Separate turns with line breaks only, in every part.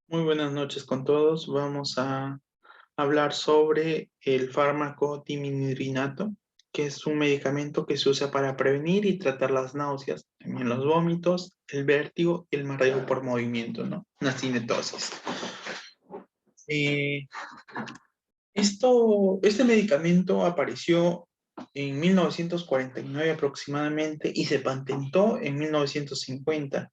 Muy buenas noches con todos. Vamos a hablar sobre el fármaco diminuvirinato, que es un medicamento que se usa para prevenir y tratar las náuseas, también los vómitos, el vértigo y el mareo por movimiento, ¿no? Una cinetosis. Eh, este medicamento apareció en 1949 aproximadamente y se patentó en 1950.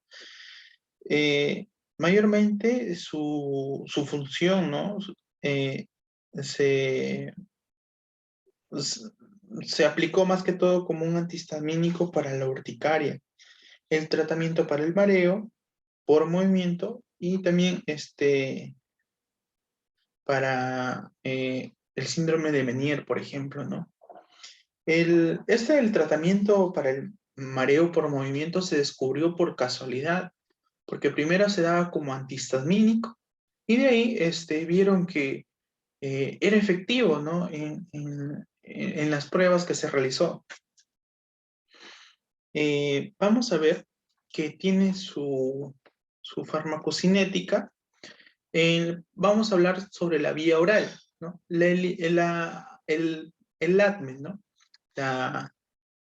Eh, Mayormente su función, ¿no? Eh, se, s- Se aplicó más que todo como un antihistamínico para la urticaria, el tratamiento para el mareo por movimiento y también para el síndrome de Meniere, por ejemplo, ¿no? El tratamiento para el mareo por movimiento se descubrió por casualidad, porque primero se daba como antihistamínico y de ahí vieron que era efectivo, ¿no? En las pruebas que se realizó. Vamos a ver que tiene su farmacocinética. Vamos a hablar sobre la vía oral, ¿no? El ADME, ¿no? La,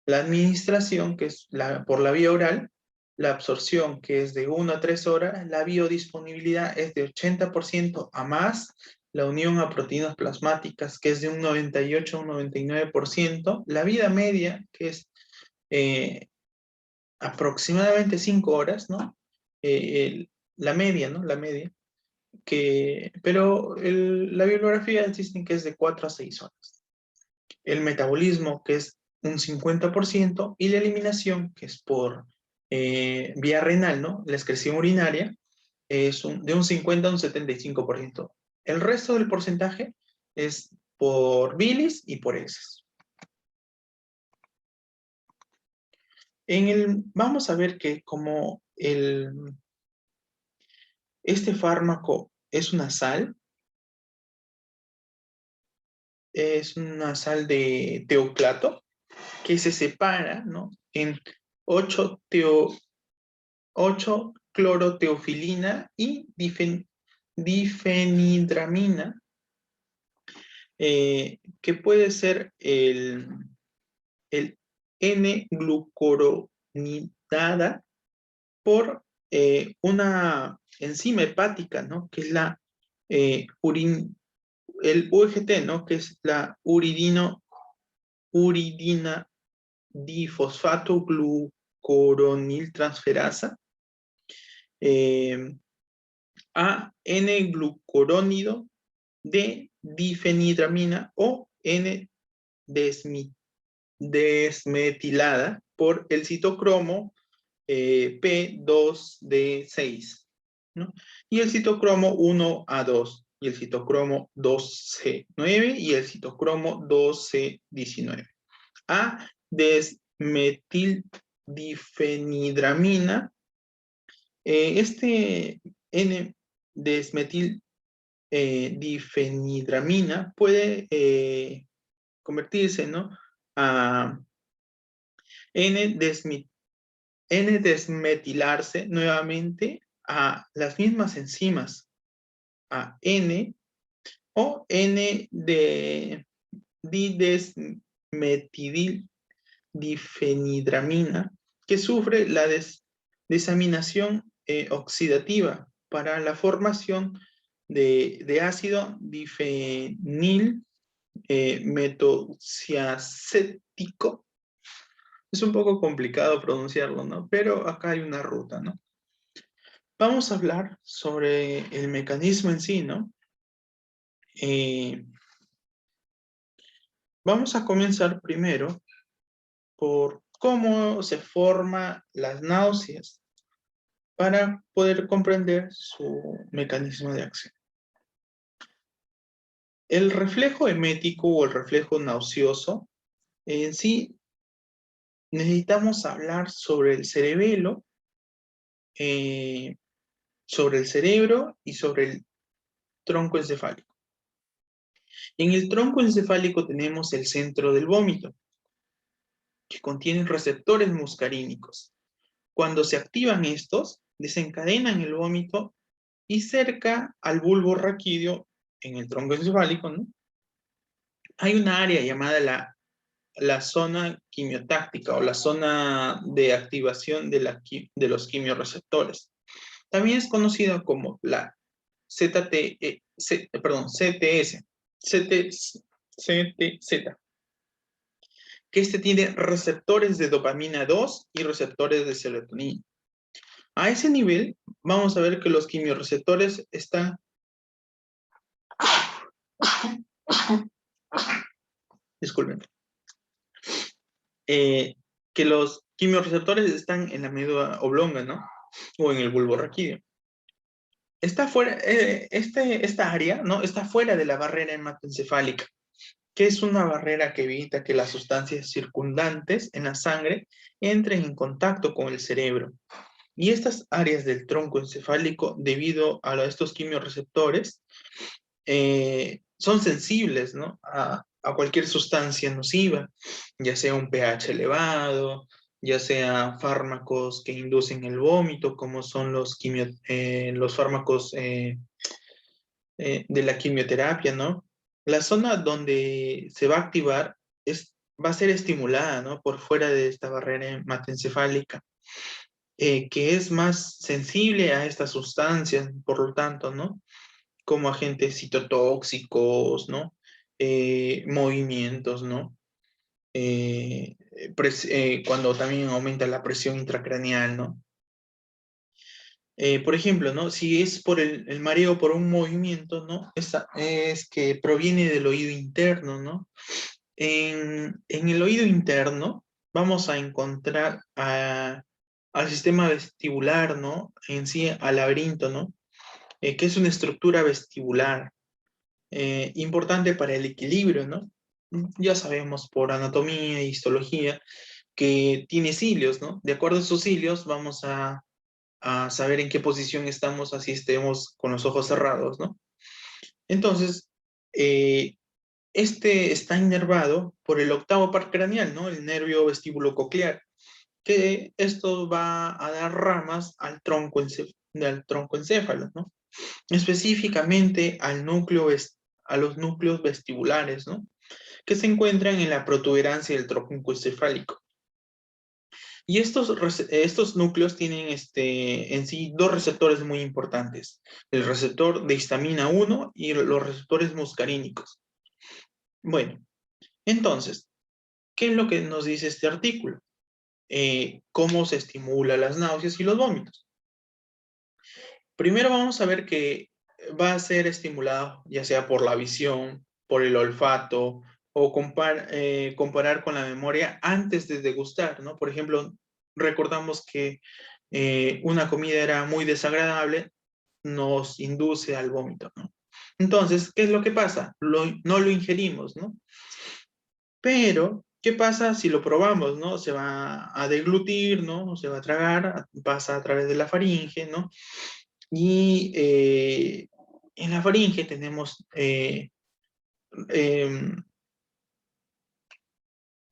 la administración, que es por la vía oral, la absorción, que es de 1 a 3 horas, la biodisponibilidad es de 80% a más, la unión a proteínas plasmáticas, que es de un 98 a un 99%, la vida media, que es eh, aproximadamente 5 horas, ¿no? La media, ¿no? La media, pero la bibliografía dicen que es de 4 a 6 horas. El metabolismo, que es un 50%, y la eliminación, que es por vía renal, ¿no? La excreción urinaria, es de un 50 a un 75%. El resto del porcentaje es por bilis y por heces. Vamos a ver que como este fármaco es una sal de teoclato, que se separa, ¿no? En 8 cloroteofilina y difenidramina, que puede ser el N-glucuronidada por una enzima hepática, ¿no? Que es el UGT, ¿no? Que es la uridina difosfato glucoroniltransferasa, a N-glucurónido de difenidramina o N-desmetilada por el citocromo P2D6, ¿no? Y el citocromo 1A2, y el citocromo 2C9 y el citocromo 2C19. A desmetildifenidramina, N-desmetil difenidramina puede convertirse, ¿no? A N-desmetilarse nuevamente a las mismas enzimas, a N o N de didesmetildifenidramina, que sufre la desaminación oxidativa para la formación de ácido difenil metociacético. Es un poco complicado pronunciarlo, ¿no? Pero acá hay una ruta, ¿no? Vamos a hablar sobre el mecanismo en sí, ¿no? Vamos a comenzar primero por cómo se forman las náuseas para poder comprender su mecanismo de acción. El reflejo emético o el reflejo nauseoso, en sí necesitamos hablar sobre el cerebelo, sobre el cerebro y sobre el tronco encefálico. En el tronco encefálico tenemos el centro del vómito, que contiene receptores muscarínicos. Cuando se activan estos, desencadenan el vómito Y cerca al bulbo raquídeo, en el tronco encefálico, ¿no? Hay una área llamada la zona quimiotáctica o la zona de activación de los quimioreceptores. También es conocida como la CTS, CTZ, que tiene receptores de dopamina 2 y receptores de serotonina. A ese nivel, vamos a ver que los quimioreceptores están... Disculpen. Que los quimioreceptores están en la médula oblonga, ¿no? O en el bulbo raquídeo. Está fuera, esta área, ¿no? Está fuera de la barrera hematoencefálica, que es una barrera que evita que las sustancias circundantes en la sangre entren en contacto con el cerebro. Y estas áreas del tronco encefálico, debido a estos quimioreceptores, son sensibles, ¿no? A cualquier sustancia nociva, ya sea un pH elevado, ya sea fármacos que inducen el vómito, como son los fármacos de la quimioterapia, ¿no? La zona donde se va a activar va a ser estimulada, ¿no? Por fuera de esta barrera hematoencefálica, que es más sensible a estas sustancias, por lo tanto, ¿no? Como agentes citotóxicos, ¿no? Movimientos, ¿no? Cuando también aumenta la presión intracraneal, ¿no? Por ejemplo, ¿no? Si es por el mareo por un movimiento, ¿no? Es que proviene del oído interno, ¿no? En el oído interno vamos a encontrar al sistema vestibular, ¿no? En sí, al laberinto, ¿no? Que es una estructura vestibular importante para el equilibrio, ¿no? Ya sabemos por anatomía e histología que tiene cilios, ¿no? De acuerdo a esos cilios vamos a saber en qué posición estamos, así estemos con los ojos cerrados, ¿no? Entonces, este está inervado por el octavo par craneal, ¿no? El nervio vestíbulo-coclear, que esto va a dar ramas al tronco encéfalo, ¿no? Específicamente a los núcleos vestibulares, ¿no? Que se encuentran en la protuberancia del tronco encefálico. Y estos núcleos tienen en sí dos receptores muy importantes, el receptor de histamina 1 y los receptores muscarínicos. Bueno, entonces, ¿qué es lo que nos dice este artículo? ¿Cómo se estimula las náuseas y los vómitos? Primero vamos a ver que va a ser estimulado ya sea por la visión, por el olfato, o comparar con la memoria antes de degustar, ¿no? Por ejemplo, recordamos que una comida era muy desagradable, nos induce al vómito, ¿no? Entonces, ¿qué es lo que pasa? No lo ingerimos, ¿no? Pero, ¿qué pasa si lo probamos, no? Se va a deglutir, ¿no? Se va a tragar, pasa a través de la faringe, ¿no? Y en la faringe tenemos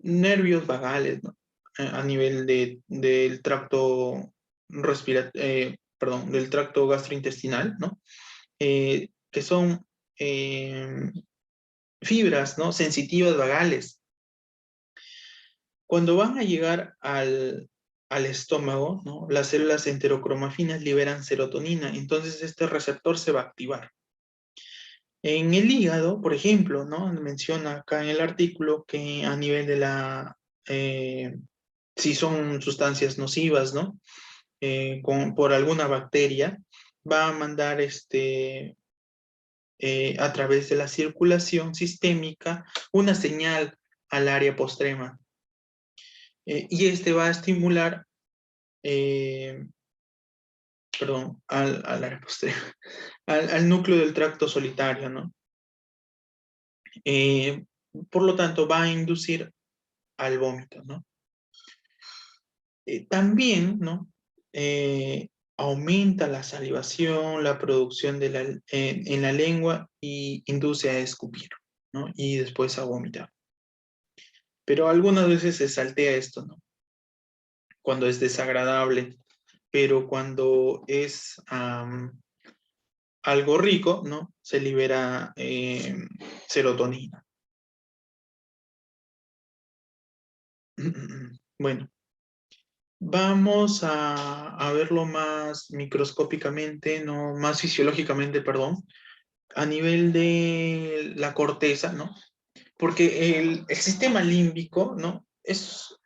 nervios vagales, ¿no? A nivel del tracto del tracto gastrointestinal, ¿no? Que son fibras, ¿no? Sensitivas vagales. Cuando van a llegar al estómago, ¿no? Las células enterocromafinas liberan serotonina, entonces este receptor se va a activar. En el hígado, por ejemplo, ¿no? Menciona acá en el artículo que a nivel de si son sustancias nocivas, ¿no? Por alguna bacteria, va a mandar a través de la circulación sistémica una señal al área postrema. Y va a estimular, perdón, al área postrema, al núcleo del tracto solitario, ¿no? Por lo tanto, va a inducir al vómito, ¿no? También, ¿no? Aumenta la salivación, la producción en la lengua y induce a escupir, ¿no? Y después a vomitar. Pero algunas veces se saltea esto, ¿no? Cuando es desagradable, pero cuando es algo rico, ¿no? Se libera serotonina. Bueno, vamos a verlo más microscópicamente, no, más fisiológicamente, perdón, a nivel de la corteza, ¿no? Porque el sistema límbico, ¿no? Es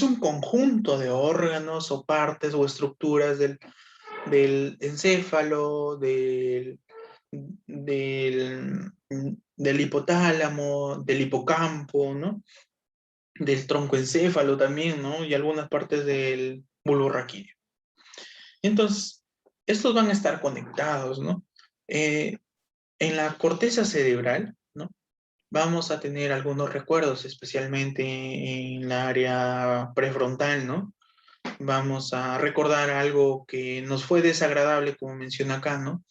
un conjunto de órganos o partes o estructuras del encéfalo, del, del hipotálamo, del hipocampo, ¿no? Del troncoencéfalo también, ¿no? Y algunas partes del bulbo raquídeo. Entonces, estos van a estar conectados, ¿no? En la corteza cerebral, ¿no? Vamos a tener algunos recuerdos, especialmente en la área prefrontal, ¿no? Vamos a recordar algo que nos fue desagradable, como menciona acá, ¿no?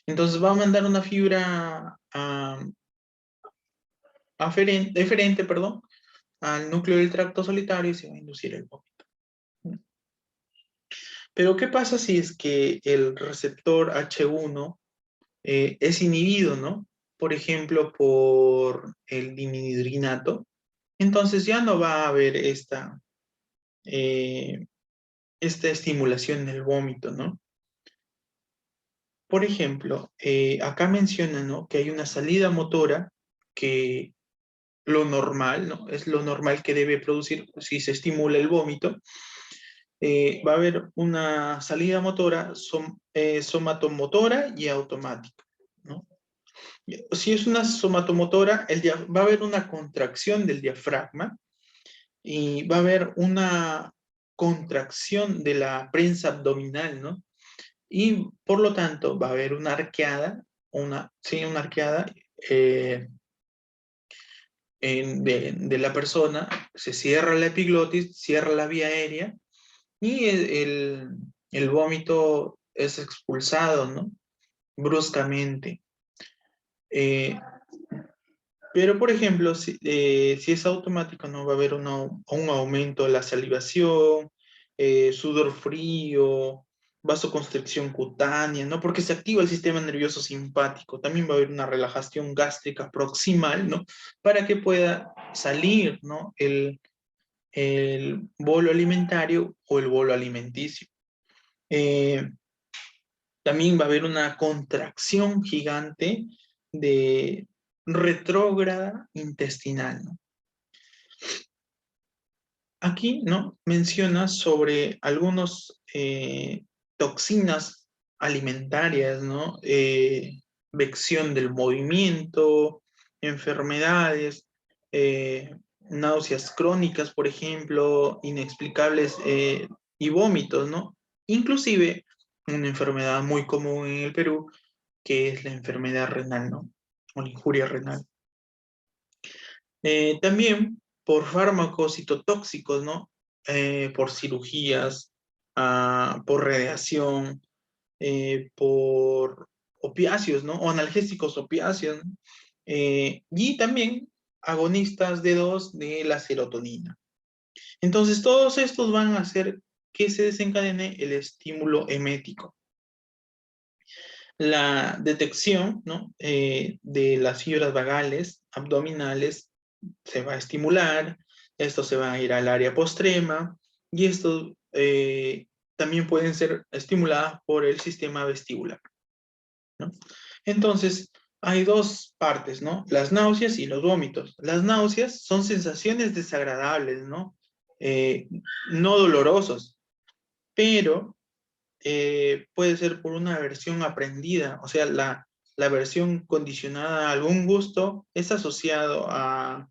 Entonces va a mandar una fibra deferente, perdón, al núcleo del tracto solitario y se va a inducir el vómito. Pero ¿qué pasa si es que el receptor H1 es inhibido, ¿no? Por ejemplo, por el dimidrinato. Entonces ya no va a haber eh, esta estimulación del vómito, ¿no? Por ejemplo, acá menciona, ¿no? Que hay una salida motora que lo normal, ¿no? Es lo normal que debe producir si se estimula el vómito. Va a haber una salida motora somatomotora y automática, ¿no? Si es una somatomotora, va a haber una contracción del diafragma y va a haber una contracción de la prensa abdominal, ¿no? Y por lo tanto va a haber una arqueada, una arqueada de la persona, se cierra la epiglotis, cierra la vía aérea y el vómito es expulsado, ¿no? Bruscamente. Eh, pero, por ejemplo, si es automático, no va a haber un aumento de la salivación, sudor frío, vasoconstricción cutánea, ¿no? Porque se activa el sistema nervioso simpático. También va a haber una relajación gástrica proximal, ¿no? Para que pueda salir, ¿no? El bolo alimentario o el bolo alimenticio. Eh, También va a haber una contracción gigante de retrógrada intestinal, ¿no? Aquí, ¿no? Menciona sobre algunas toxinas alimentarias, ¿no? Vección del movimiento, enfermedades, náuseas crónicas, por ejemplo, inexplicables y vómitos, ¿no? Inclusive una enfermedad muy común en el Perú, que es la enfermedad renal, ¿no? O la injuria renal. También por fármacos citotóxicos, ¿no? Por cirugías, por radiación, por opiáceos, ¿no? O analgésicos opiáceos, ¿no? Y también agonistas de la serotonina. Entonces, todos estos van a hacer que se desencadene el estímulo emético. La detección, ¿no? De las fibras vagales, abdominales, se va a estimular, esto se va a ir al área postrema y esto también pueden ser estimuladas por el sistema vestibular, ¿no? Entonces, hay dos partes, ¿no? Las náuseas y los vómitos. Las náuseas son sensaciones desagradables, ¿no? No dolorosos, pero puede ser por una versión aprendida, o sea, la versión condicionada a algún gusto es asociado a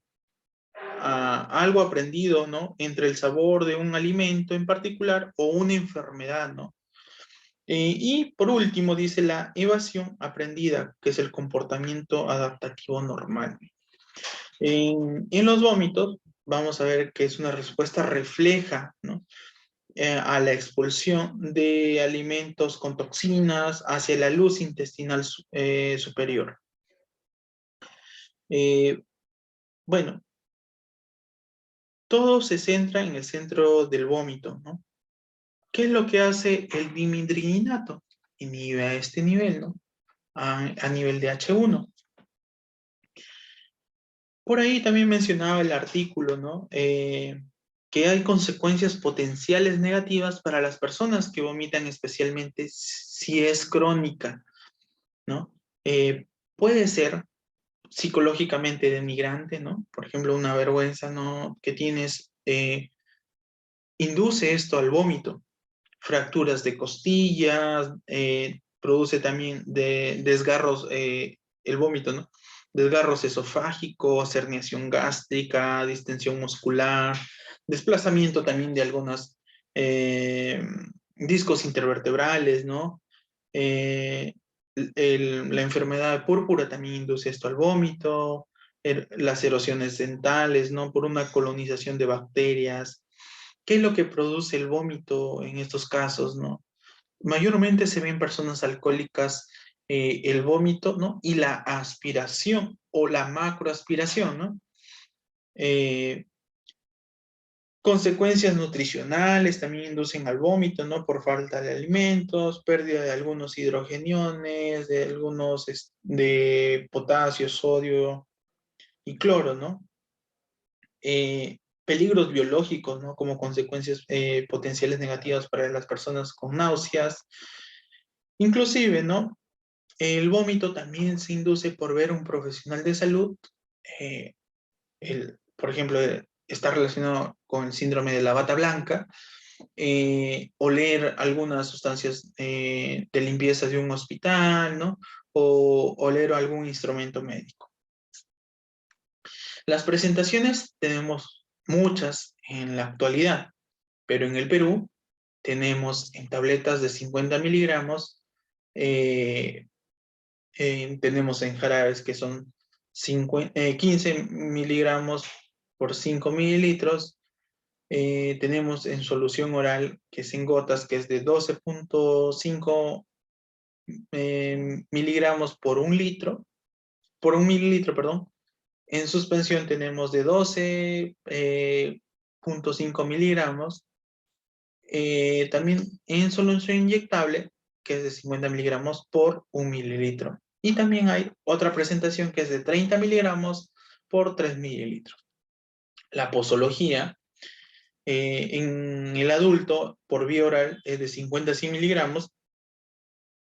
algo aprendido, ¿no? Entre el sabor de un alimento en particular o una enfermedad, ¿no? Y por último dice la evasión aprendida, que es el comportamiento adaptativo normal. En los vómitos vamos a ver que es una respuesta refleja, ¿no? A la expulsión de alimentos con toxinas hacia la luz intestinal superior. Bueno, todo se centra en el centro del vómito, ¿no? ¿Qué es lo que hace el dimidrinato? Inhibe a este nivel, ¿no? a nivel de H1. Por ahí también mencionaba el artículo, ¿no? Que hay consecuencias potenciales negativas para las personas que vomitan, especialmente si es crónica, ¿no? Puede ser psicológicamente denigrante, ¿no? Por ejemplo, una vergüenza, ¿no? que tienes, induce esto al vómito, fracturas de costillas, produce también desgarros, el vómito, ¿no? Desgarros esofágicos, herniación gástrica, distensión muscular, desplazamiento también de algunos discos intervertebrales, ¿no? Eh, la enfermedad de púrpura también induce esto al vómito, las erosiones dentales, ¿no? Por una colonización de bacterias. ¿Qué es lo que produce el vómito en estos casos, no? Mayormente se ve en personas alcohólicas el vómito, ¿no? Y la aspiración o la macroaspiración, ¿no? Eh, Consecuencias nutricionales también inducen al vómito, ¿no? Por falta de alimentos, pérdida de algunos hidrogeniones, de algunos de potasio, sodio y cloro, ¿no? Peligros biológicos, ¿no? Como consecuencias potenciales negativas para las personas con náuseas. Inclusive, ¿no? El vómito también se induce por ver a un profesional de salud. eh, por ejemplo, está relacionado con el síndrome de la bata blanca, oler algunas sustancias de limpieza de un hospital, ¿no? O oler algún instrumento médico. Las presentaciones tenemos muchas en la actualidad, pero en el Perú tenemos en tabletas de 50 miligramos, tenemos en jarabes que son 15 miligramos por 5 mililitros, tenemos en solución oral que es en gotas que es de 12.5 miligramos por un litro, por un mililitro, perdón. En suspensión tenemos de 12.5 miligramos. También en solución inyectable, que es de 50 miligramos por un mililitro. Y también hay otra presentación que es de 30 miligramos por 3 mililitros. La posología en el adulto por vía oral es de 50 a 100 miligramos,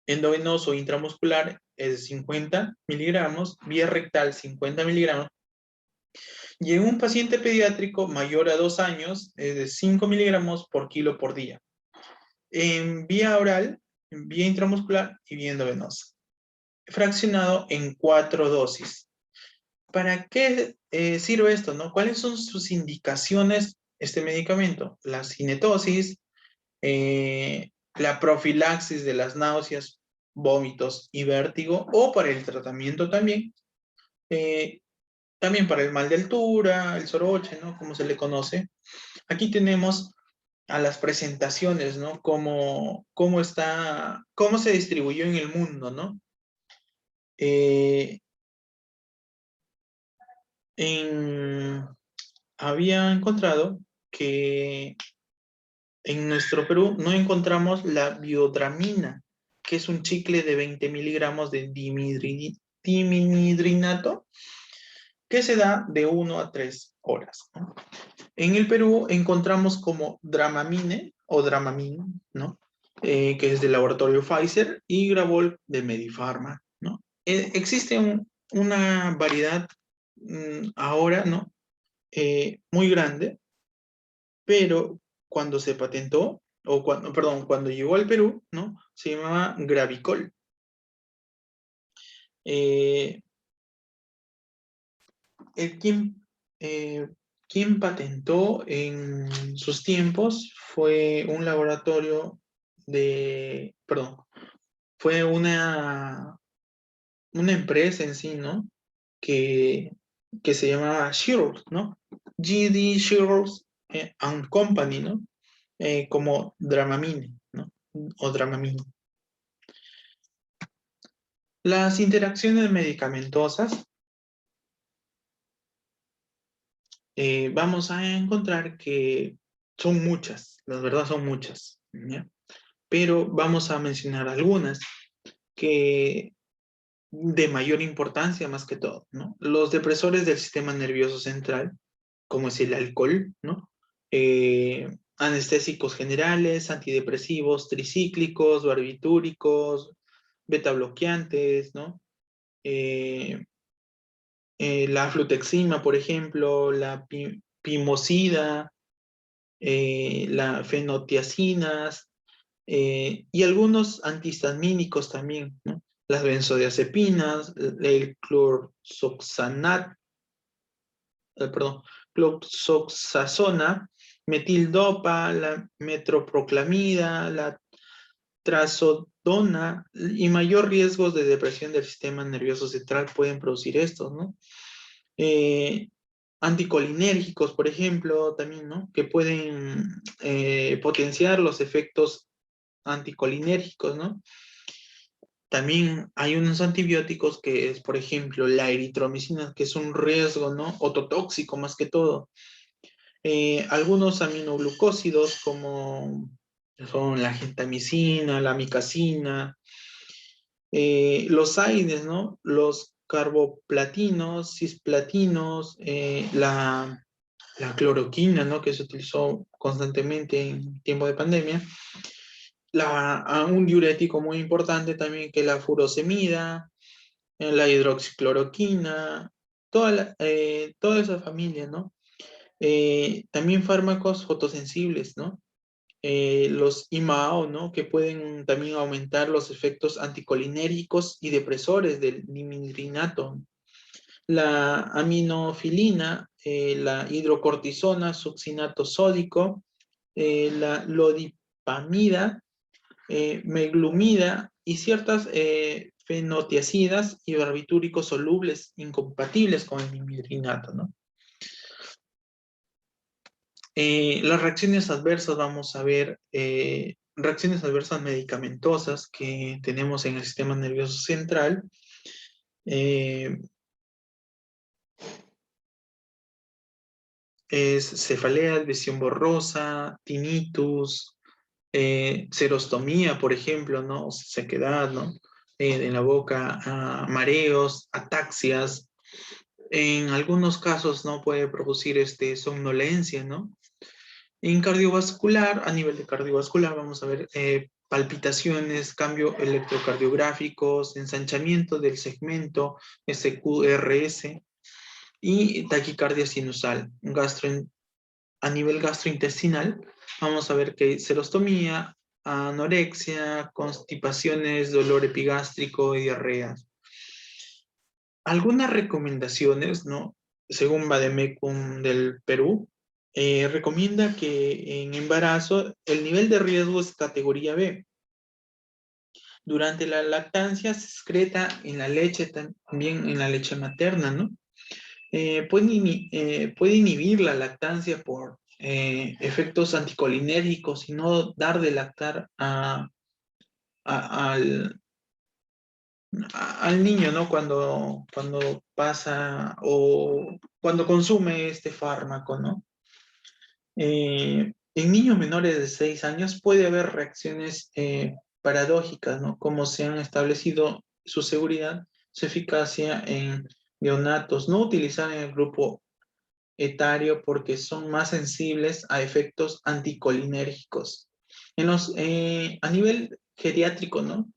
endovenoso intramuscular es de 50 miligramos, vía rectal 50 miligramos, y en un paciente pediátrico mayor a 2 años es de 5 miligramos por kilo por día. En vía oral, en vía intramuscular y vía endovenosa, fraccionado en 4 dosis. ¿Para qué sirve esto, no? ¿Cuáles son sus indicaciones este medicamento? La cinetosis, la profilaxis de las náuseas, vómitos y vértigo, o para el tratamiento también, también para el mal de altura, el soroche, ¿no? Como se le conoce. Aquí tenemos a las presentaciones, ¿no? Cómo se distribuyó en el mundo, ¿no? Eh, Había encontrado que en nuestro Perú no encontramos la biodramina, que es un chicle de 20 miligramos de dimidrinato, que se da de 1 a 3 horas, ¿no? En el Perú encontramos como Dramamine o Dramamine, ¿no? Que es del laboratorio Pfizer, y Gravol de Medifarma, ¿no? Existe una variedad ahora, ¿no? Muy grande, pero cuando se patentó, o cuando, perdón, cuando llegó al Perú, ¿no? Se llamaba Gravicol. Eh, el quien, eh, quien patentó en sus tiempos fue un laboratorio perdón, fue una empresa en sí, ¿no? Que, que se llamaba Shearls, ¿no? GD Shearls and Company, ¿no? Como Dramamine, ¿no? O Dramamine. Las interacciones medicamentosas, vamos a encontrar que son muchas, la verdad son muchas, ¿ya? Pero vamos a mencionar algunas que de mayor importancia más que todo, ¿no? Los depresores del sistema nervioso central, como es el alcohol, ¿no? Anestésicos generales, antidepresivos, tricíclicos, barbitúricos, beta bloqueantes, ¿no? La flutexima, por ejemplo, la pimosida, la fenotiacinas, y algunos antihistamínicos también, ¿no? Las benzodiazepinas, el perdón, cloxoxazona, metildopa, la metroproclamida, la trazodona, y mayor riesgos de depresión del sistema nervioso central pueden producir estos, ¿no? Eh, Anticolinérgicos, por ejemplo, también, ¿no? Que pueden potenciar los efectos anticolinérgicos, ¿no? También hay unos antibióticos que es, por ejemplo, la eritromicina, que es un riesgo, ¿no? Ototóxico más que todo. Algunos aminoglucósidos como son la gentamicina, la amicacina, los AINES, ¿no? Los carboplatinos, cisplatinos, la cloroquina, ¿no? Que se utilizó constantemente en tiempo de pandemia. Un diurético muy importante también que es la furosemida, la hidroxicloroquina, toda esa familia, ¿no? También fármacos fotosensibles, ¿no? Los IMAO, ¿no? Que pueden también aumentar los efectos anticolinérgicos y depresores del nimidrinato. La aminofilina, la hidrocortisona, succinato sódico, la lodipamida, meglumida y ciertas fenotiacidas y barbitúricos solubles incompatibles con el nimidrinato, ¿no? Las reacciones adversas, vamos a ver, reacciones adversas medicamentosas que tenemos en el sistema nervioso central. Es cefalea, visión borrosa, tinnitus, serostomía, por ejemplo, ¿no? O sequedad, ¿no? En la boca, mareos, ataxias. En algunos casos, ¿no? Puede producir somnolencia, ¿no? En cardiovascular, a nivel de cardiovascular, vamos a ver palpitaciones, cambios electrocardiográficos, ensanchamiento del segmento SQRS y taquicardia sinusal. A nivel gastrointestinal, vamos a ver que hay serostomía, anorexia, constipaciones, dolor epigástrico y diarreas. Algunas recomendaciones, ¿no? Según Vademecum del Perú, recomienda que en embarazo el nivel de riesgo es categoría B. Durante la lactancia se excreta en la leche, también en la leche materna, ¿no? Puede inhibir la lactancia por efectos anticolinérgicos y no dar de lactar al, al niño, ¿no? Cuando pasa o cuando consume este fármaco, ¿no? En niños menores de 6 años puede haber reacciones paradójicas, ¿no? Como se han establecido su seguridad, su eficacia en neonatos, no utilizar en el grupo etario porque son más sensibles a efectos anticolinérgicos. A nivel geriátrico, ¿no?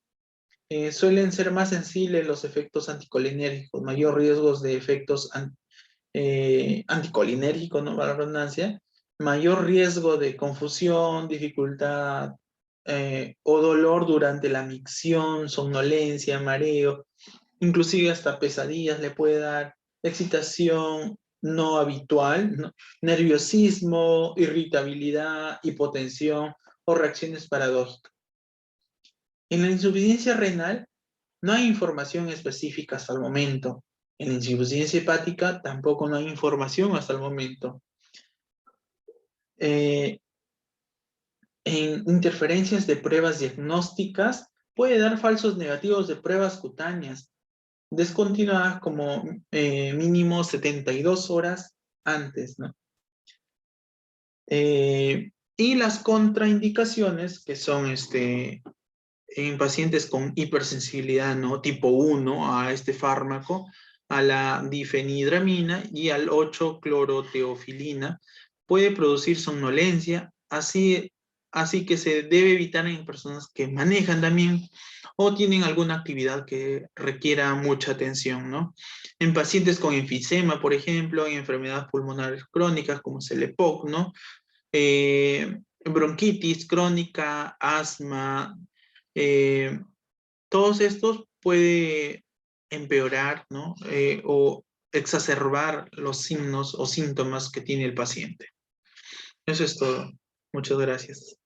Suelen ser más sensibles los efectos anticolinérgicos, mayor riesgos de efectos anticolinérgicos, ¿no? Para la redundancia, mayor riesgo de confusión, dificultad o dolor durante la micción, somnolencia, mareo, inclusive hasta pesadillas le puede dar, excitación no habitual, ¿no? Nerviosismo, irritabilidad, hipotensión o reacciones paradójicas. En la insuficiencia renal no hay información específica hasta el momento. En la insuficiencia hepática tampoco no hay información hasta el momento. En interferencias de pruebas diagnósticas puede dar falsos negativos de pruebas cutáneas descontinuadas como mínimo 72 horas antes, ¿no? Y las contraindicaciones, que son en pacientes con hipersensibilidad, ¿no? Tipo 1 a este fármaco, a la difenhidramina y al 8-cloroteofilina, puede producir somnolencia, así que se debe evitar en personas que manejan también o tienen alguna actividad que requiera mucha atención, ¿no? En pacientes con enfisema, por ejemplo, en enfermedades pulmonares crónicas como es el EPOC, ¿no? Bronquitis crónica, asma, eh, todos estos puede empeorar, ¿no? O exacerbar los signos o síntomas que tiene el paciente. Eso es todo. Muchas gracias.